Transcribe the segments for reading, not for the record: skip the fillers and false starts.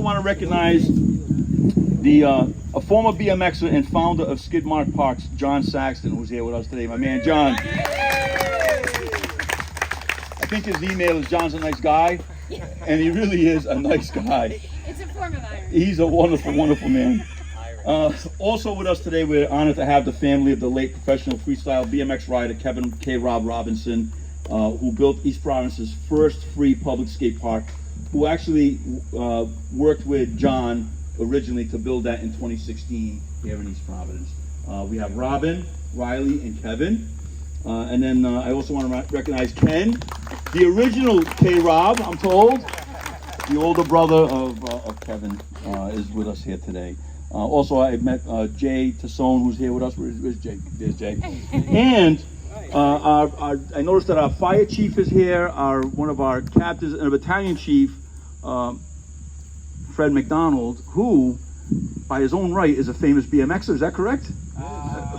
I want to recognize a former BMXer and founder of Skidmark Parks, John Saxton, who's here with us today. My man, John. I think his email is John's a nice guy, and he really is a nice guy. It's a form of irony. He's a wonderful, wonderful man. Also with us today, we're honored to have the family of the late professional freestyle BMX rider Kevin K. Rob Robinson, who built East Providence's first free public skate park, who actually worked with John originally to build that in 2016 here in East Providence. We have Robin, Riley, and Kevin. And then I also want to recognize Ken, the original K-Rob, I'm told. The older brother of Kevin is with us here today. Also, I met Jay Tassone, who's here with us. Where's Jay? There's Jay. And I noticed that our fire chief is here, one of our captains, and a battalion chief, Fred McDonald, who, by his own right, is a famous BMXer. Is that correct?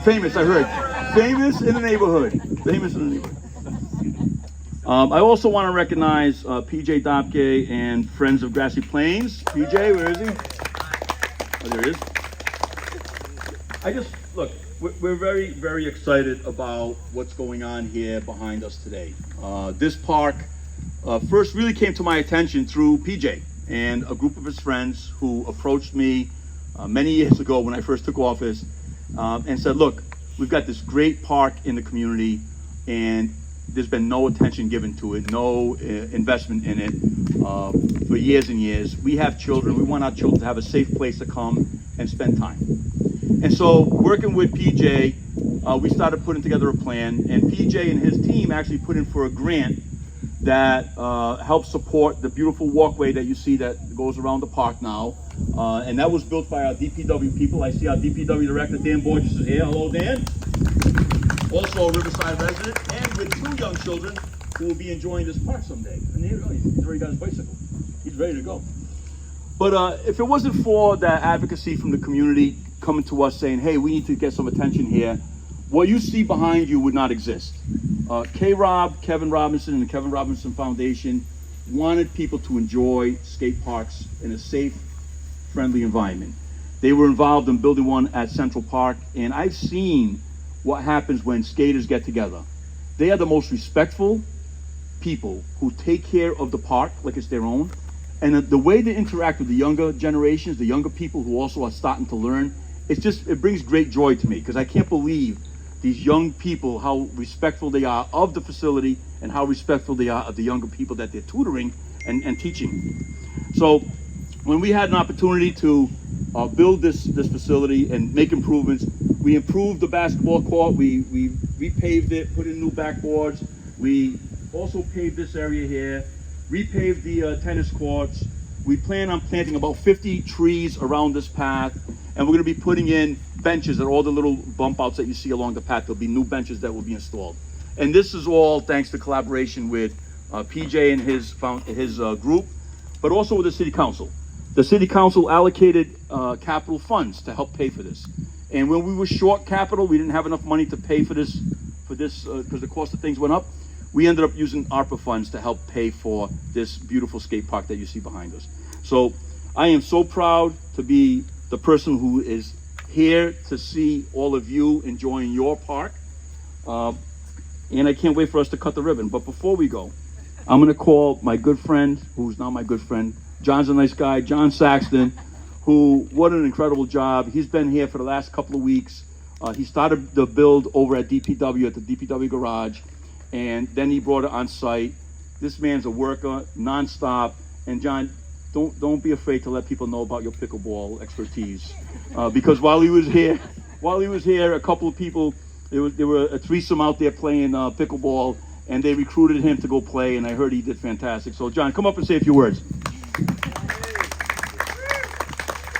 Famous, I heard. Famous in the neighborhood. Famous in the neighborhood. I also want to recognize PJ Dopke and Friends of Grassy Plains. PJ, where is he? Oh, there he is. Look, we're very, very excited about what's going on here behind us today. This park first really came to my attention through PJ and a group of his friends who approached me many years ago when I first took office and said, look, we've got this great park in the community and there's been no attention given to it, no investment in it for years and years. We have children. We want our children to have a safe place to come and spend time. And so working with PJ, we started putting together a plan, and PJ and his team actually put in for a grant that helps support the beautiful walkway that you see that goes around the park now. And that was built by our DPW people. I see our DPW Director Daniel Borges is here. Hello, Dan. Also a Riverside resident, and with two young children who will be enjoying this park someday. And here, he's already got his bicycle. He's ready to go. But if it wasn't for that advocacy from the community coming to us saying, hey, we need to get some attention here, what you see behind you would not exist. K-Rob, Kevin Robinson, and the Kevin Robinson Foundation wanted people to enjoy skate parks in a safe, friendly environment. They were involved in building one at Central Park, and I've seen what happens when skaters get together. They are the most respectful people who take care of the park like it's their own. And the way they interact with the younger generations, the younger people who also are starting to learn, it brings great joy to me, because I can't believe these young people, how respectful they are of the facility and how respectful they are of the younger people that they're tutoring and teaching. So when we had an opportunity to build this facility and make improvements, we improved the basketball court, we repaved it, put in new backboards, we also paved this area here, repaved the tennis courts. We plan on planting about 50 trees around this path, and we're going to be putting in benches at all the little bump outs that you see along the path. There'll be new benches that will be installed. And this is all thanks to collaboration with PJ and his group, but also with the City Council. The City Council allocated capital funds to help pay for this. And when we were short capital, we didn't have enough money to pay for this because the cost of things went up. We ended up using ARPA funds to help pay for this beautiful skate park that you see behind us. So I am so proud to be the person who is here to see all of you enjoying your park. And I can't wait for us to cut the ribbon. But before we go, I'm gonna call my good friend, who's now my good friend, John's a nice guy, John Saxton, who, what an incredible job. He's been here for the last couple of weeks. He started the build over at DPW, at the DPW garage, and then he brought it on site. This man's a worker, nonstop. And John, don't be afraid to let people know about your pickleball expertise. Because while he was here, a couple of people, there were a threesome out there playing pickleball, and they recruited him to go play, and I heard he did fantastic. So John, come up and say a few words.